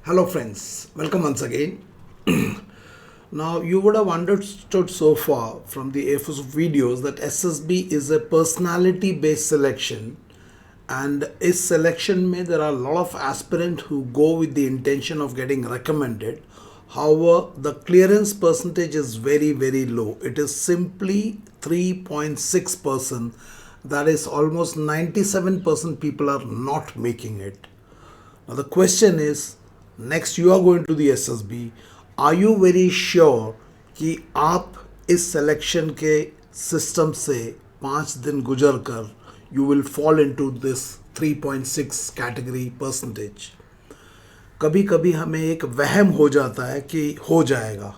Hello, friends. Welcome once again. Now, you would have understood so far from the AFS videos that SSB is a personality based selection, and is selection mein there are a lot of aspirants who go with the intention of getting recommended. However, the clearance percentage is very, very low. It is simply 3.6%. That is almost 97% people are not making it. Now the question is, next you are going to the SSB. Are you very sure कि आप इस selection के system से 5 दिन गुजर कर you will fall into this 3.6 category percentage? कभी कभी हमें एक वहम हो जाता है कि हो जाएगा,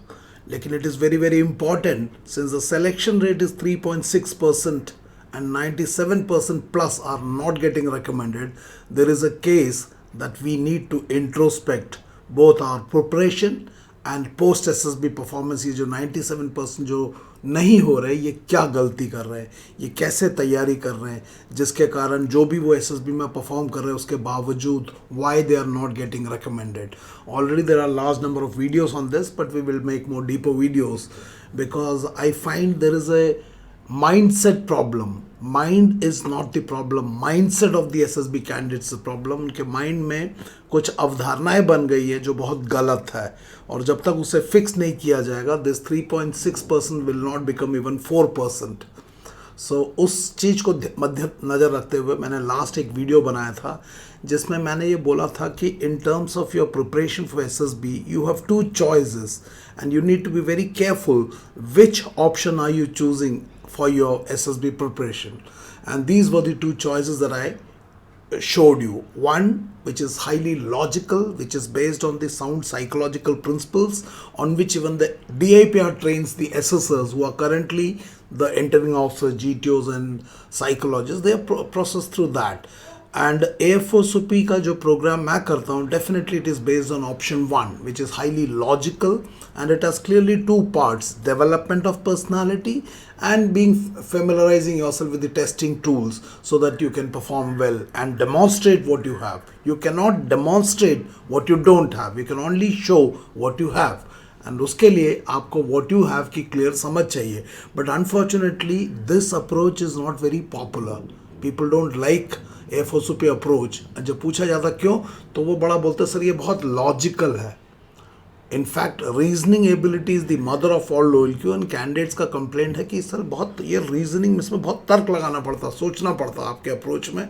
लेकिन it is very very important since the selection rate is 3.6% and 97% plus are not getting recommended. There is a case that we need to introspect both our preparation and post SSB performance. ये जो 97% जो नहीं हो रहे, ये क्या गलती कर रहे हैं, ये कैसे तैयारी कर रहे हैं, जिसके कारण जो भी वो SSB में परफॉर्म कर रहे हैं उसके बावजूद why they are not getting recommended. Already there are large number of videos on this, but we will make more deeper videos because I find there is a mindset problem. Mind is not the problem. Mindset of the SSB candidates is the problem. उनके mind में कुछ अवधारणाएं बन गई है जो बहुत गलत है, और जब तक उसे फिक्स नहीं किया जाएगा this 3.6% will not become even 4%. सो उस चीज़ को मध्य नज़र रखते हुए मैंने लास्ट एक वीडियो बनाया था जिसमें मैंने ये बोला था कि in terms of your preparation for SSB you have two choices and you need to be very careful which option are you choosing for your SSB preparation. And these were the two choices that I showed you. One which is highly logical, which is based on the sound psychological principles on which even the DIPR trains the assessors who are currently the entering officers, GTOs and psychologists. They are processed through that. And AFOSUP का जो programme मैं करता हूँ, definitely it is based on option 1, which is highly logical and it has clearly 2 parts: development of personality and being familiarizing yourself with the testing tools so that you can perform well and demonstrate what you have. You cannot demonstrate what you don't have. You can only show what you have. And उसके लिए आपको what you have की clear समझ चाहिए. But unfortunately this approach is not very popular. People don't like AFOSUP approach. जब पूछा जाता क्यों, तो वो बड़ा बोलते सर ये बहुत लॉजिकल है. In fact reasoning ability is the mother of all OLQ. And candidates का कंप्लेंट है कि सर बहुत ये रीजनिंग इसमें बहुत तर्क लगाना पड़ता, सोचना पड़ता आपके अप्रोच में.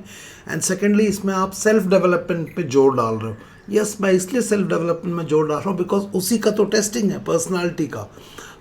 एंड सेकेंडली इसमें आप सेल्फ डेवलपमेंट पे जोर डाल रहे हो. यस, मैं इसलिए सेल्फ डेवलपमेंट में जोर डाल रहा हूँ बिकॉज उसी का तो टेस्टिंग है पर्सनालिटी का.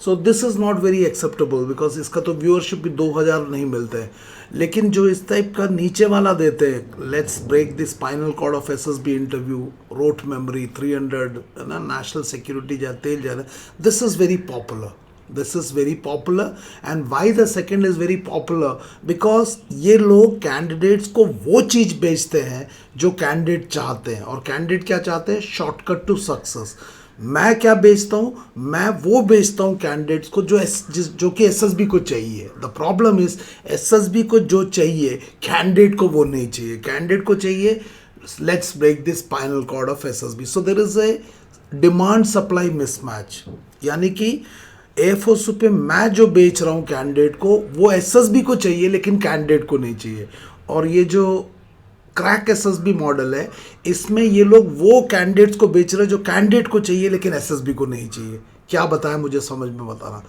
So this is not very acceptable because इसका तो व्यूअरशिप भी 2000 नहीं मिलते हैं. लेकिन जो इस टाइप का नीचे वाला देते हैं, let's break the spinal cord of SSB interview, rote memory 300 ना, नेशनल सिक्योरिटी जाते जा रहे, this is very popular. This is very popular. And why the second is very popular? Because ये लोग कैंडिडेट्स को वो चीज़ बेचते हैं जो कैंडिडेट चाहते हैं. और कैंडिडेट क्या चाहते हैं? Shortcut to success. मैं क्या बेचता हूँ? मैं वो बेचता हूँ कैंडिडेट्स को जो कि SSB को चाहिए. द प्रॉब्लम इज SSB को जो चाहिए कैंडिडेट को वो नहीं चाहिए. कैंडिडेट को चाहिए let's break this spinal cord of SSB. So there is a demand supply mismatch. यानी कि AFOSUP पे मैं जो बेच रहा हूँ कैंडिडेट को, वो SSB को चाहिए लेकिन कैंडिडेट को नहीं चाहिए. और ये जो क्रैक SSB मॉडल है, इसमें ये लोग वो कैंडिडेट्स को बेच रहे हैं जो कैंडिडेट को चाहिए लेकिन SSB को नहीं चाहिए. क्या बताएं, मुझे समझ में बताना.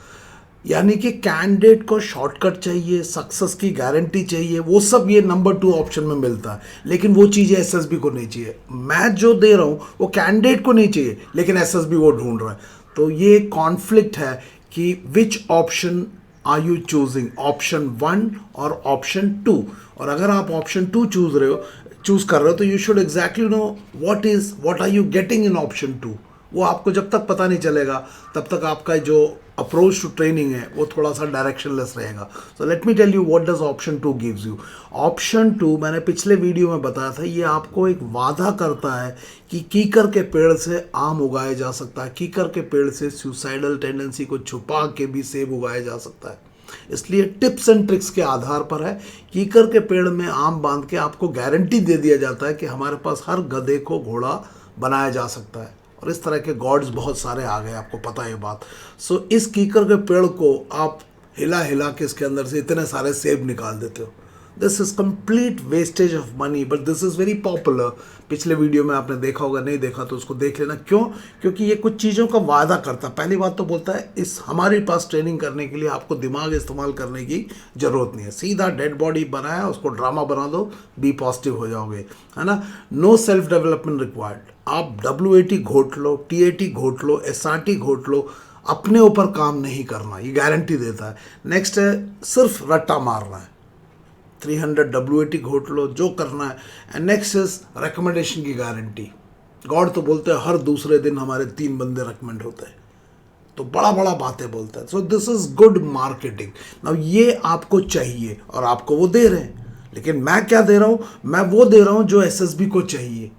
यानी कि कैंडिडेट को शॉर्टकट चाहिए, सक्सेस की गारंटी चाहिए, वो सब ये नंबर 2 ऑप्शन में मिलता है, लेकिन वो चीज़ें SSB को नहीं चाहिए. मैं जो दे रहा हूँ वो कैंडिडेट को नहीं चाहिए लेकिन SSB वो ढूंढ रहा है. तो ये कॉन्फ्लिक्ट है कि which option are you choosing, option 1 और ऑप्शन 2. और अगर आप ऑप्शन 2 चूज कर रहे हो तो you should exactly know what are you getting in option 2. वो आपको जब तक पता नहीं चलेगा तब तक आपका जो अप्रोच टू ट्रेनिंग है वो थोड़ा सा डायरेक्शनलेस रहेगा. So let me tell you what does option 2 gives you. Option 2 मैंने पिछले वीडियो में बताया था, ये आपको एक वादा करता है कि कीकर के पेड़ से आम उगाया जा सकता है, कीकर के पेड़ से सुसाइडल टेंडेंसी को छुपा के भी सेब उगाया जा सकता है. इसलिए टिप्स एंड ट्रिक्स के आधार पर है. कीकर के पेड़ में आम बांध के आपको गारंटी दे दिया जाता है कि हमारे पास हर गधे को घोड़ा बनाया जा सकता है। और इस तरह के गॉड्स बहुत सारे आ गए, आपको पता है ये बात। सो इस कीकर के पेड़ को आप हिला हिला के इसके अंदर से इतने सारे सेब निकाल देते हो। This is complete wastage of money, but this is very popular. पिछले वीडियो में आपने देखा होगा, नहीं देखा तो उसको देख लेना। क्यों? क्योंकि ये कुछ चीज़ों का वादा करता है। पहली बात तो बोलता है इस हमारे पास ट्रेनिंग करने के लिए आपको दिमाग इस्तेमाल करने की जरूरत नहीं है, सीधा डेड बॉडी बनाया उसको ड्रामा बना दो, बी पॉजिटिव हो जाओगे, है ना। No self development required. आप WAT घोट लो, TAT घोट लो, SRT घोट लो, अपने ऊपर काम नहीं करना, ये गारंटी देता है। नेक्स्ट है सिर्फ रट्टा मारना है, 300 WAT घोट लो, जो करना है। एंड नेक्स्ट इज रिकमेंडेशन की गारंटी। गॉड तो बोलते हैं हर दूसरे दिन हमारे 3 बंदे रिकमेंड होते हैं, तो बड़ा बड़ा बातें बोलता है। So this is good marketing. Now ये आपको चाहिए और आपको वो दे रहे हैं, लेकिन मैं क्या दे रहा हूँ? मैं वो दे रहा हूँ जो SSB को चाहिए,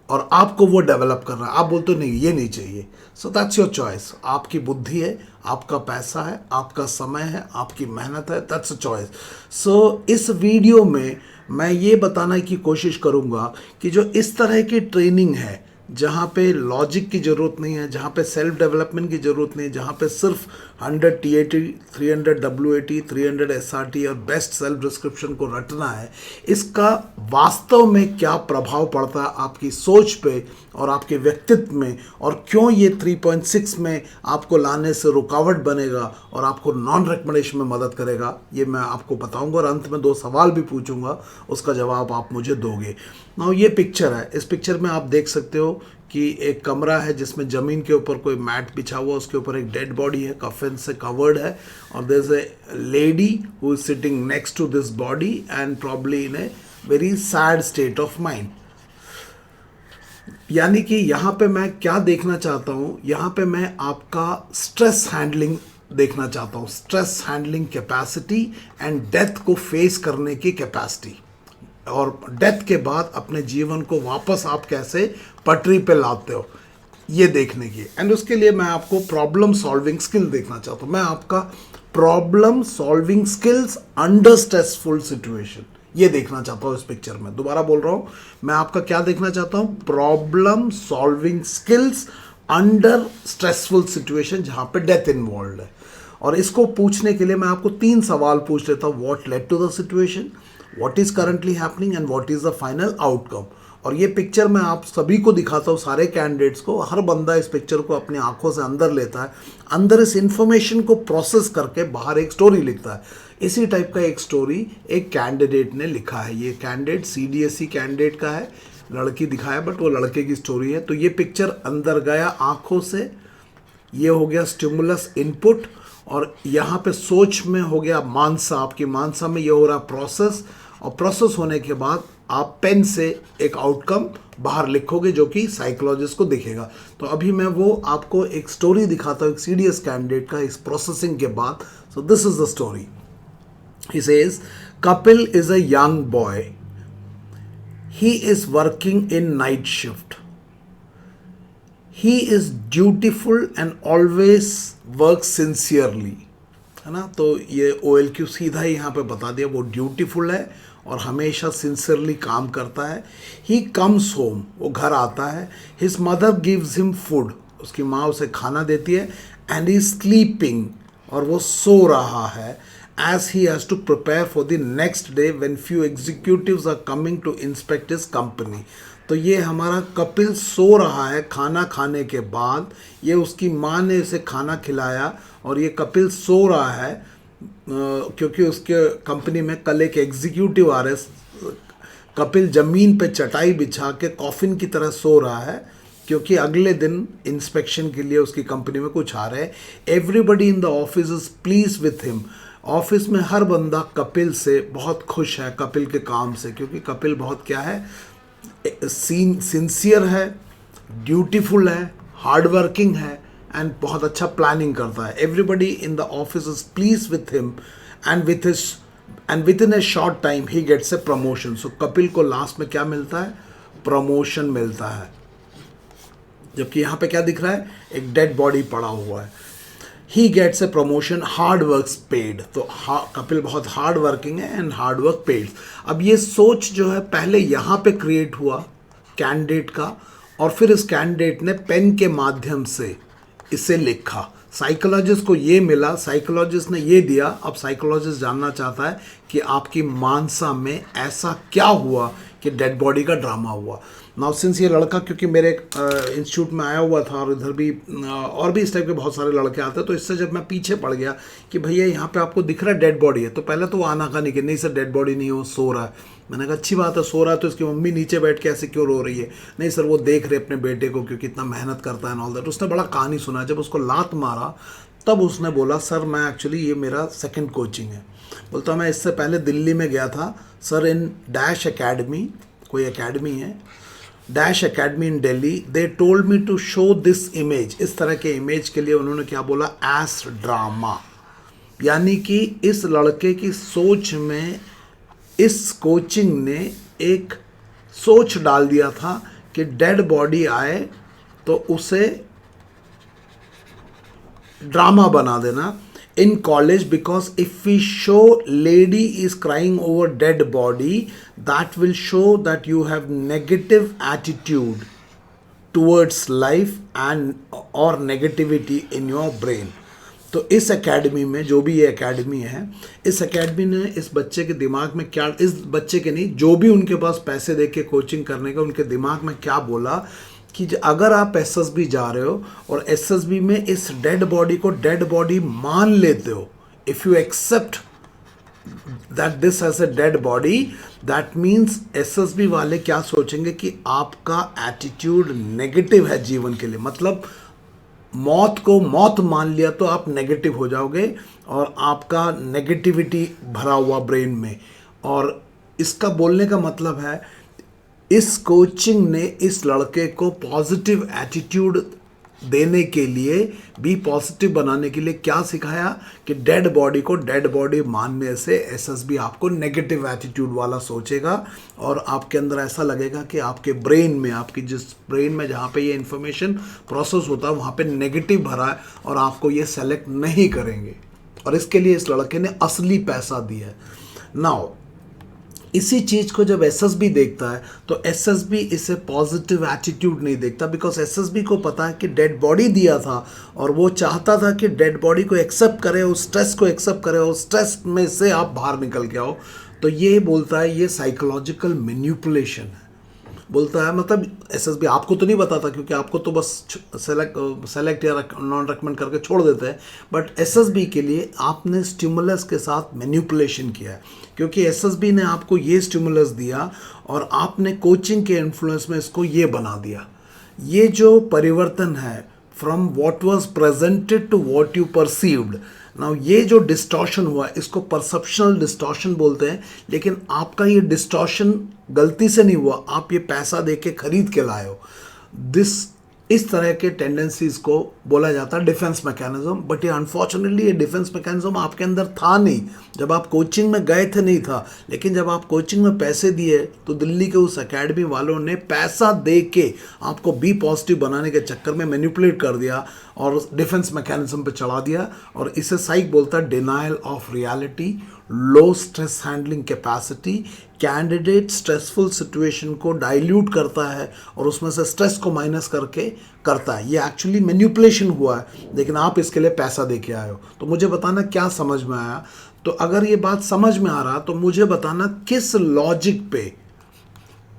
और आपको वो डेवलप करना है। आप बोलते हो नहीं ये नहीं चाहिए। So that's your choice. आपकी बुद्धि है, आपका पैसा है, आपका समय है, आपकी मेहनत है, दैट्स अ चॉइस। सो इस वीडियो में मैं ये बताने की कोशिश करूँगा कि जो इस तरह की ट्रेनिंग है, जहाँ पे लॉजिक की ज़रूरत नहीं है, जहाँ पे सेल्फ डेवलपमेंट की ज़रूरत नहीं है, जहाँ पे सिर्फ 100 TAT, 300 WAT, 300 SRT और बेस्ट सेल्फ डिस्क्रिप्शन को रटना है, इसका वास्तव में क्या प्रभाव पड़ता है आपकी सोच पे और आपके व्यक्तित्व में, और क्यों ये 3.6 में आपको लाने से रुकावट बनेगा और आपको नॉन रिकमेंडेशन में मदद करेगा, ये मैं आपको बताऊंगा। और अंत में 2 सवाल भी पूछूंगा, उसका जवाब आप मुझे दोगे। नाउ ये पिक्चर है, इस पिक्चर में आप देख सकते हो कि एक कमरा है जिसमें ज़मीन के ऊपर कोई मैट बिछा हुआ, उसके ऊपर एक डेड बॉडी है, कफन से कवर्ड है, और there is a lady who is sitting next to this body and probably in a very sad state of mind. यानी कि यहाँ पे मैं क्या देखना चाहता हूँ? यहाँ पे मैं आपका स्ट्रेस हैंडलिंग देखना चाहता हूँ, stress handling capacity and death को फेस करने की कैपेसिटी, और डेथ के बाद अपने जीवन को वापस आप कैसे पटरी पे लाते हो, ये देखने की। एंड उसके लिए मैं आपको प्रॉब्लम सॉल्विंग स्किल देखना चाहता हूँ। मैं आपका problem solving skills under stressful situation, ये देखना चाहता हूँ इस पिक्चर में। दोबारा बोल रहा हूँ, मैं आपका क्या देखना चाहता हूँ? Problem solving skills under stressful situation, जहाँ पे डेथ इन्वॉल्व है। और इसको पूछने के लिए मैं आपको 3 सवाल पूछ लेता हूँ। What led to the situation, what is currently happening and what is the final outcome. और ये पिक्चर मैं आप सभी को दिखाता हूँ, सारे कैंडिडेट्स को। हर बंदा इस पिक्चर को अपनी आंखों से अंदर लेता है, अंदर इस इंफॉर्मेशन को प्रोसेस करके बाहर एक स्टोरी लिखता है। इसी टाइप का एक स्टोरी एक कैंडिडेट ने लिखा है। ये कैंडिडेट CDSE कैंडिडेट का है, लड़की दिखाया बट वो लड़के की स्टोरी है। तो ये पिक्चर अंदर गया आंखों से, ये हो गया स्टिमुलस इनपुट, और यहाँ पे सोच में हो गया मानसा, आपकी मानसा में ये हो रहा प्रोसेस, और प्रोसेस होने के बाद आप पेन से एक आउटकम बाहर लिखोगे जो कि साइकोलॉजिस्ट को दिखेगा। तो अभी मैं वो आपको एक स्टोरी दिखाता हूँ एक CDS कैंडिडेट का इस प्रोसेसिंग के बाद। So this is the story. He says Kapil is a young boy, he is working in night shift, he is dutiful and always work sincerely, है ना। तो ये OLQ सीधा ही यहाँ पे बता दिया, वो ड्यूटीफुल है और हमेशा सिंसियरली काम करता है। ही कम्स होम, वो घर आता है। His mother gives him food, उसकी माँ उसे खाना देती है। एंड ही स्लीपिंग, और वो सो रहा है। As he has to prepare for the next day when few executives are coming to inspect his company. तो ये हमारा कपिल सो रहा है खाना खाने के बाद, ये उसकी माँ ने उसे खाना खिलाया, और ये कपिल सो रहा है क्योंकि उसके कंपनी में कल एक एग्जीक्यूटिव आ रहे। कपिल ज़मीन पे चटाई बिछा के कॉफिन की तरह सो रहा है क्योंकि अगले दिन इंस्पेक्शन के लिए उसकी कंपनी में कुछ आ रहे हैं। Everybody in the office is pleased with him. Office में हर बंदा कपिल से बहुत खुश है, कपिल के काम से, क्योंकि कपिल बहुत क्या है, सिंसियर है, ड्यूटीफुल है, हार्ड वर्किंग है एंड बहुत अच्छा प्लानिंग करता है। Everybody in the office is pleased with him and within a short time he gets a promotion. So Kapil को लास्ट में क्या मिलता है? प्रमोशन मिलता है। जबकि यहाँ पे क्या दिख रहा है? एक डेड बॉडी पड़ा हुआ है। He gets a promotion, hard work paid. तो कपिल बहुत हार्ड वर्किंग है एंड हार्ड वर्क पेड। अब ये सोच जो है पहले यहाँ पे क्रिएट हुआ कैंडिडेट का, और फिर इस कैंडिडेट ने पेन के माध्यम से इसे लिखा। साइकोलॉजिस्ट को ये मिला, साइकोलॉजिस्ट ने ये दिया। अब साइकोलॉजिस्ट जानना चाहता है कि आपकी मानसा में ऐसा क्या हुआ कि डेड बॉडी का ड्रामा हुआ। नाउ सिंस ये लड़का क्योंकि मेरे इंस्टीट्यूट में आया हुआ था और इधर भी और भी इस टाइप के बहुत सारे लड़के आते हैं, तो इससे जब मैं पीछे पड़ गया कि भैया यहाँ पे आपको दिख रहा है डेड बॉडी है, तो पहले तो वो आनाकानी कि नहीं सर डेड बॉडी नहीं है, वो सो रहा है। मैंने कहा अच्छी बात है, सो रहा है तो इसकी मम्मी नीचे बैठ के ऐसे क्यों रो रही है? नहीं सर वो देख रहे अपने बेटे को क्योंकि इतना मेहनत करता है ऑल दैट। उसने बड़ा कहानी सुना। जब उसको लात मारा तब उसने बोला सर मैं एक्चुअली ये मेरा सेकंड कोचिंग है। बोलता मैं इससे पहले दिल्ली में गया था सर इन डैश एकेडमी, कोई एकेडमी है Dash Academy in Delhi, they told me to show this image. इस तरह के इमेज के लिए उन्होंने क्या बोला? As drama. यानी कि इस लड़के की सोच में इस कोचिंग ने एक सोच डाल दिया था कि डेड बॉडी आए तो उसे ड्रामा बना देना in college, because if we show lady is crying over dead body, that will show that you have negative attitude towards life and or negativity in your brain. तो इस academy में, जो भी ये एकेडमी है, इस एकेडमी ने इस बच्चे के दिमाग में क्या, इस बच्चे के नहीं, जो भी उनके पास पैसे दे के कोचिंग करने का, उनके दिमाग में क्या बोला कि अगर आप एसएसबी जा रहे हो और एसएसबी में इस डेड बॉडी को डेड बॉडी मान लेते हो, if you accept that this has a dead body, that means SSB वाले क्या सोचेंगे कि आपका एटीट्यूड नेगेटिव है जीवन के लिए। मतलब मौत को मौत मान लिया तो आप नेगेटिव हो जाओगे और आपका नेगेटिविटी भरा हुआ ब्रेन में। और इसका बोलने का मतलब है इस कोचिंग ने इस लड़के को पॉजिटिव एटीट्यूड देने के लिए, बी पॉजिटिव बनाने के लिए क्या सिखाया कि डेड बॉडी को डेड बॉडी मानने से एसएसबी आपको नेगेटिव एटीट्यूड वाला सोचेगा और आपके अंदर ऐसा लगेगा कि आपके ब्रेन में, आपकी जिस ब्रेन में जहाँ पे ये इन्फॉर्मेशन प्रोसेस होता है वहाँ पे नेगेटिव भरा है और आपको ये सेलेक्ट नहीं करेंगे। और इसके लिए इस लड़के ने असली पैसा दिया है। नाउ इसी चीज़ को जब एसएसबी देखता है तो एसएसबी इसे पॉजिटिव एटीट्यूड नहीं देखता, बिकॉज एसएसबी को पता है कि डेड बॉडी दिया था और वो चाहता था कि डेड बॉडी को एक्सेप्ट करे, उस स्ट्रेस को एक्सेप्ट करे, उस स्ट्रेस में से आप बाहर निकल के आओ। तो ये बोलता है ये साइकोलॉजिकल मैनिपुलेशन है। बोलता है मतलब एसएसबी आपको तो नहीं बताता क्योंकि आपको तो बस सेलेक्ट या नॉन रेकमेंड करके छोड़ देते हैं, बट एसएसबी के लिए आपने स्टिमुलस के साथ मैनिपुलेशन किया है, क्योंकि एसएसबी ने आपको ये स्टिमुलस दिया और आपने कोचिंग के इन्फ्लुएंस में इसको ये बना दिया। ये जो परिवर्तन है from what was presented to what you perceived, now ये जो डिस्टॉर्शन हुआ इसको परसेप्शनल डिस्टॉर्शन बोलते हैं। लेकिन आपका ये डिस्टॉर्शन गलती से नहीं हुआ, आप ये पैसा दे के खरीद के लाए हो। इस तरह के टेंडेंसीज को बोला जाता है डिफेंस मैकेनिज्म। बट ये अनफॉर्चुनेटली ये डिफेंस मैकेनिज्म आपके अंदर था नहीं, जब आप कोचिंग में गए थे नहीं था। लेकिन जब आप कोचिंग में पैसे दिए तो दिल्ली के उस एकेडमी वालों ने पैसा दे के आपको बी पॉजिटिव बनाने के चक्कर में मैनिपुलेट कर दिया और डिफेंस मैकेनिज्म पे चढ़ा दिया। और इसे साइक बोलता है denial of reality, low stress handling capacity. Candidate stressful situation को डाइल्यूट करता है और उसमें से स्ट्रेस को माइनस करके करता है। ये एक्चुअली मैनिपुलेशन हुआ है, लेकिन आप इसके लिए पैसा दे के आए हो। तो मुझे बताना क्या समझ में आया। तो अगर ये बात समझ में आ रहा तो मुझे बताना किस लॉजिक पे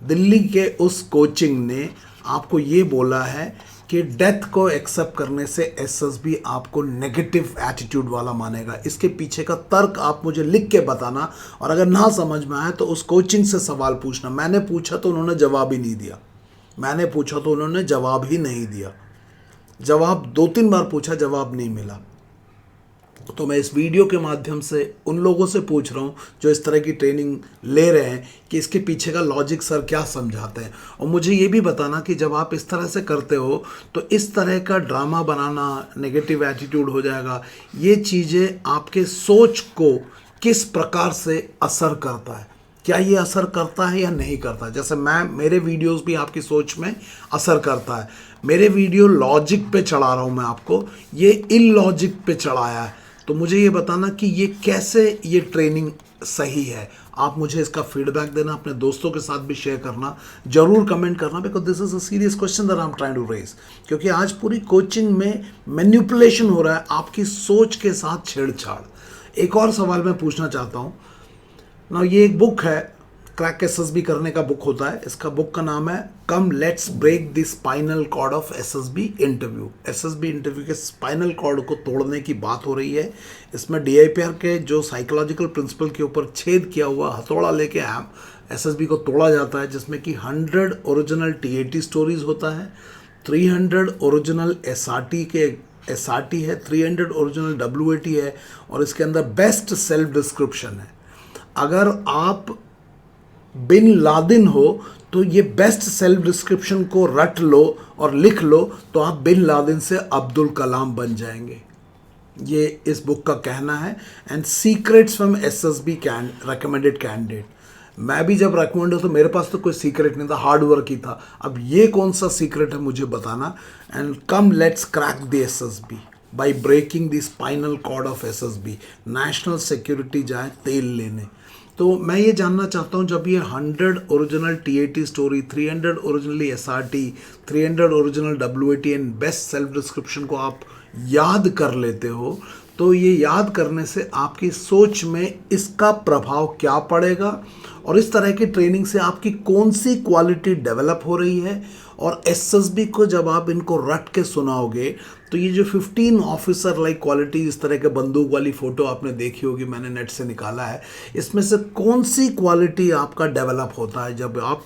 दिल्ली के उस कोचिंग ने आपको ये बोला है कि डेथ को एक्सेप्ट करने से एसएसबी आपको नेगेटिव एटीट्यूड वाला मानेगा। इसके पीछे का तर्क आप मुझे लिख के बताना, और अगर ना समझ में आए तो उस कोचिंग से सवाल पूछना। मैंने पूछा तो उन्होंने जवाब ही नहीं दिया, मैंने पूछा तो उन्होंने जवाब ही नहीं दिया। जवाब 2-3 बार पूछा, जवाब नहीं मिला। तो मैं इस वीडियो के माध्यम से उन लोगों से पूछ रहा हूँ जो इस तरह की ट्रेनिंग ले रहे हैं कि इसके पीछे का लॉजिक सर क्या समझाते हैं। और मुझे ये भी बताना कि जब आप इस तरह से करते हो तो इस तरह का ड्रामा बनाना, नेगेटिव एटीट्यूड हो जाएगा, ये चीज़ें आपके सोच को किस प्रकार से असर करता है। क्या ये असर करता है या नहीं करता? जैसे मेरे वीडियोस भी आपकी सोच में असर करता है। मेरे वीडियो लॉजिक पे चढ़ा रहा हूँ मैं आपको, ये इलॉजिक पे चढ़ाया है। तो मुझे ये बताना कि ये कैसे ये ट्रेनिंग सही है। आप मुझे इसका फीडबैक देना, अपने दोस्तों के साथ भी शेयर करना, जरूर कमेंट करना, because this is a serious question that I am trying to raise. क्योंकि आज पूरी कोचिंग में मैनिपुलेशन हो रहा है, आपकी सोच के साथ छेड़छाड़। एक और सवाल मैं पूछना चाहता हूँ ना, ये एक बुक है, क्रैक एसएसबी करने का बुक होता है, इसका बुक का नाम है come let's break the spinal cord of SSB interview. SSB interview के स्पाइनल कॉर्ड को तोड़ने की बात हो रही है। इसमें डीआईपीआर के जो साइकोलॉजिकल प्रिंसिपल के ऊपर छेद किया हुआ हथौड़ा लेके एसएसबी को तोड़ा जाता है, जिसमें कि 100 ओरिजिनल टीएटी स्टोरीज होता है, 300 ओरिजिनल एसआरटी है, 300 ओरिजिनल डब्ल्यूएटी है, और इसके अंदर बेस्ट सेल्फ डिस्क्रिप्शन है। अगर आप बिन लादेन हो तो ये बेस्ट सेल्फ डिस्क्रिप्शन को रट लो और लिख लो, तो आप बिन लादेन से अब्दुल कलाम बन जाएंगे। ये इस बुक का कहना है। And secrets from SSB recommended candidate. मैं भी जब रिकमेंड हो तो मेरे पास तो कोई सीक्रेट नहीं था, हार्ड वर्क ही था। अब ये कौन सा सीक्रेट है मुझे बताना। And come let's crack the SSB by breaking the spinal cord of SSB. National security जाए तेल लेने। तो मैं ये जानना चाहता हूँ, जब ये 100 original TAT story, 300 originally SRT, 300 original WAT and best self description को आप याद कर लेते हो, तो ये याद करने से आपकी सोच में इसका प्रभाव क्या पड़ेगा, और इस तरह की ट्रेनिंग से आपकी कौन सी क्वालिटी डेवलप हो रही है। और एसएसबी को जब आप इनको रट के सुनाओगे तो ये जो 15 ऑफिसर लाइक क्वालिटी, इस तरह के बंदूक वाली फोटो आपने देखी होगी, मैंने नेट से निकाला है, इसमें से कौन सी क्वालिटी आपका डेवलप होता है जब आप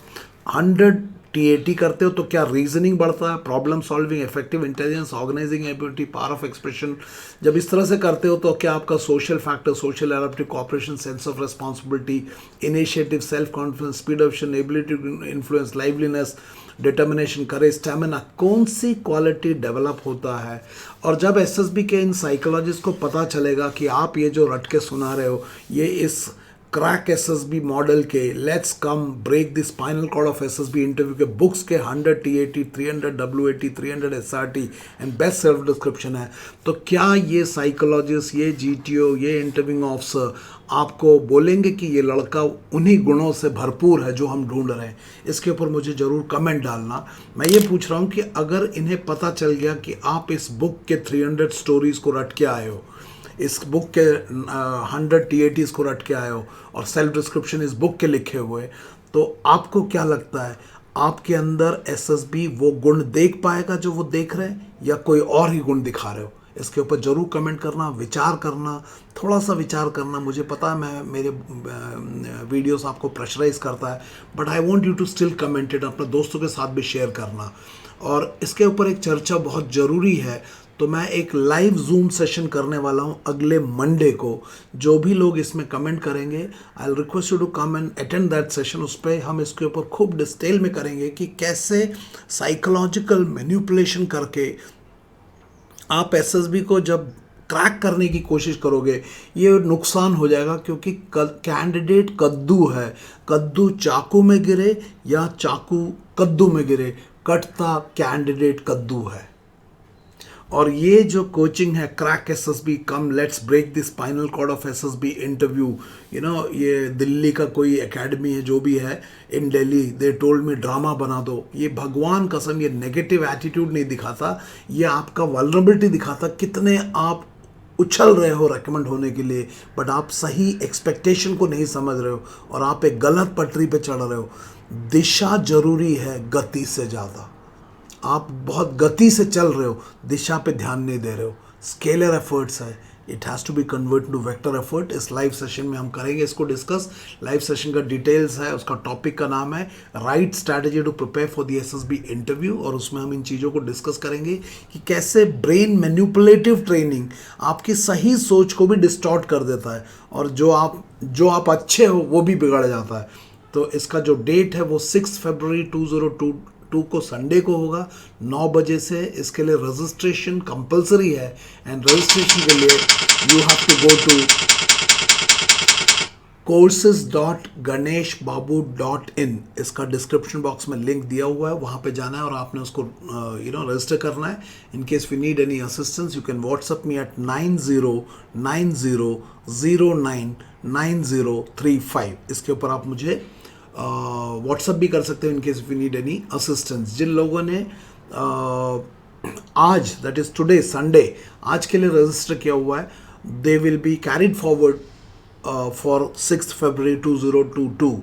100 टीएटी करते हो। तो क्या रीजनिंग बढ़ता है, problem solving, effective intelligence, organizing ability, power of expression. जब इस तरह से करते हो तो क्या आपका social factor, social adaptive cooperation, sense of responsibility, initiative, self confidence, speed of action, ability to influence, liveliness, determination, courage, stamina, कौन सी क्वालिटी डेवलप होता है। और जब एसएसबी के इन साइकोलॉजिस्ट को पता चलेगा कि आप ये जो रट के सुना रहे हो ये इस क्रैक एसएसबी मॉडल के let's come break the spinal cord of SSB interview के बुक्स के 100 TAT, 300 WAT, 300 SRT and best self description है, तो क्या ये साइकोलॉजिस्ट, ये जीटीओ, ये इंटरव्यूइंग ऑफिसर आपको बोलेंगे कि ये लड़का उन्हीं गुणों से भरपूर है जो हम ढूंढ रहे हैं। इसके ऊपर मुझे ज़रूर कमेंट डालना। मैं ये पूछ रहा हूँ कि अगर इन्हें पता चल गया कि आप इस बुक के 300 स्टोरीज़ को रट के आए हो, इस बुक के 100 टीएटीज़ को रट के आए हो और सेल्फ डिस्क्रिप्शन इस बुक के लिखे हुए, तो आपको क्या लगता है आपके अंदर एसएसबी वो गुण देख पाएगा जो वो देख रहे हैं, या कोई और ही गुण दिखा रहे हो। इसके ऊपर ज़रूर कमेंट करना, विचार करना, थोड़ा सा विचार करना। मुझे पता है मेरे वीडियोस आपको प्रेशराइज करता है, but I want you to still comment it, अपने दोस्तों के साथ भी शेयर करना। और इसके ऊपर एक चर्चा बहुत ज़रूरी है, तो मैं एक लाइव जूम सेशन करने वाला हूं अगले मंडे को। जो भी लोग इसमें कमेंट करेंगे, I will request you to come and attend that session. उस पर हम इसके ऊपर खूब डिटेल में करेंगे कि कैसे साइकोलॉजिकल मैनिपुलेशन करके आप एसएसबी को जब क्रैक करने की कोशिश करोगे ये नुकसान हो जाएगा, क्योंकि कैंडिडेट कद्दू है। कद्दू चाकू में गिरे या चाकू कद्दू में गिरे, कटता कैंडिडेट कद्दू है। और ये जो कोचिंग है crack SSB cum let's break the spinal cord of SSB interview, ये दिल्ली का कोई एकेडमी है जो भी है in Delhi, they told me drama बना दो। ये भगवान कसम ये नेगेटिव एटीट्यूड नहीं दिखाता, ये आपका वल्नरेबिलिटी दिखाता, कितने आप उछल रहे हो रेकमेंड होने के लिए, बट आप सही एक्सपेक्टेशन को नहीं समझ रहे हो और आप एक गलत पटरी पे चढ़ रहे हो। दिशा जरूरी है गति से ज़्यादा। आप बहुत गति से चल रहे हो, दिशा पे ध्यान नहीं दे रहे हो। स्केलर एफर्ट्स है, it has to be convert to vector effort. इस लाइव सेशन में हम करेंगे इसको डिस्कस। लाइव सेशन का डिटेल्स है, उसका टॉपिक का नाम है right strategy to prepare for the SSB interview, और उसमें हम इन चीज़ों को डिस्कस करेंगे कि कैसे ब्रेन मैनिपुलेटिव ट्रेनिंग आपकी सही सोच को भी डिस्टॉर्ट कर देता है, और जो आप अच्छे हो वो भी बिगड़ जाता है। तो इसका जो डेट है वो 6 फरवरी 2022 को संडे को होगा 9 बजे से। इसके लिए रजिस्ट्रेशन कंपलसरी है, एंड रजिस्ट्रेशन के लिए you have to go to courses.ganeshbabu.in, इसका डिस्क्रिप्शन बॉक्स में लिंक दिया हुआ है, वहाँ पे जाना है और आपने उसको रजिस्टर करना है. In case we need any assistance you can WhatsApp me at 9090099035. इसके ऊपर आप मुझे व्हाट्सअप भी कर सकते हो in case we need any assistance. जिन लोगों ने आज दैट इज टुडे संडे आज के लिए रजिस्टर किया हुआ है, they will be carried forward for 6 फरवरी 2022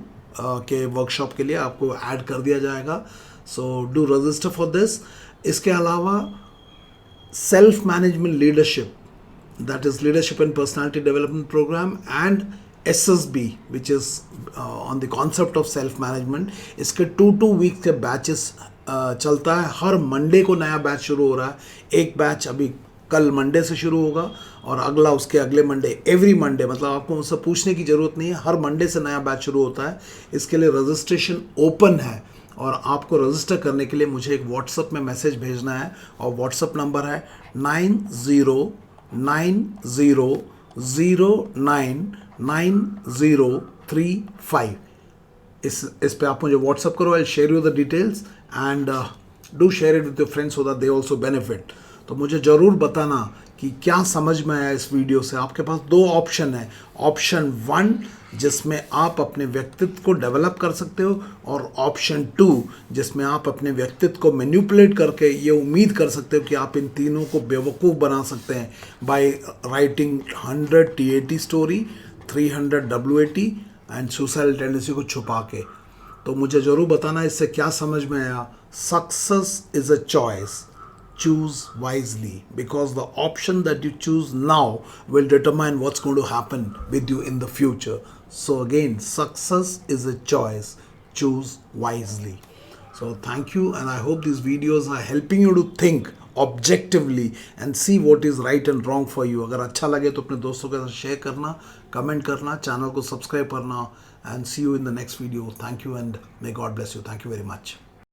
के वर्कशॉप के लिए आपको ऐड कर दिया जाएगा. So do register for this. इसके अलावा self management leadership, that is leadership and personality development program, and SSB which is on the concept of self management. इसके 2 वीक के बैचेस चलता है. हर मंडे को नया बैच शुरू हो रहा है. एक बैच अभी कल मंडे से शुरू होगा और अगला उसके अगले मंडे. एवरी मंडे, मतलब आपको मुझसे पूछने की ज़रूरत नहीं है, हर मंडे से नया बैच शुरू होता है. इसके लिए रजिस्ट्रेशन ओपन है और आपको रजिस्टर करने के लिए मुझे एक व्हाट्सअप में मैसेज भेजना है और व्हाट्सअप नंबर है 9090099035. इस पे आप मुझे व्हाट्सअप करो. I share you the details and do share it with your friends so that they also benefit. तो मुझे ज़रूर बताना कि क्या समझ में आया इस वीडियो से. आपके पास 2 ऑप्शन है. ऑप्शन 1 जिसमें आप अपने व्यक्तित्व को डेवलप कर सकते हो और ऑप्शन 2 जिसमें आप अपने व्यक्तित्व को मैनिपुलेट करके ये उम्मीद कर सकते हो कि आप इन तीनों को बेवकूफ़ बना सकते हैं by writing 100 TAT story, 300 WAT and suicidal tendency को छुपा के. तो मुझे ज़रूर बताना इससे क्या समझ में आया. Success is a choice. Choose wisely, because the option that you choose now will determine what's going to happen with you in the future. So again, success is a choice. Choose wisely. So thank you, and I hope these videos are helping you to think objectively and see what is right and wrong for you. अगर अच्छा लगे तो अपने दोस्तों के साथ share करना, comment करना, चैनल को सब्सक्राइब करना, and see you in the next video. Thank you and may God bless you. Thank you very much.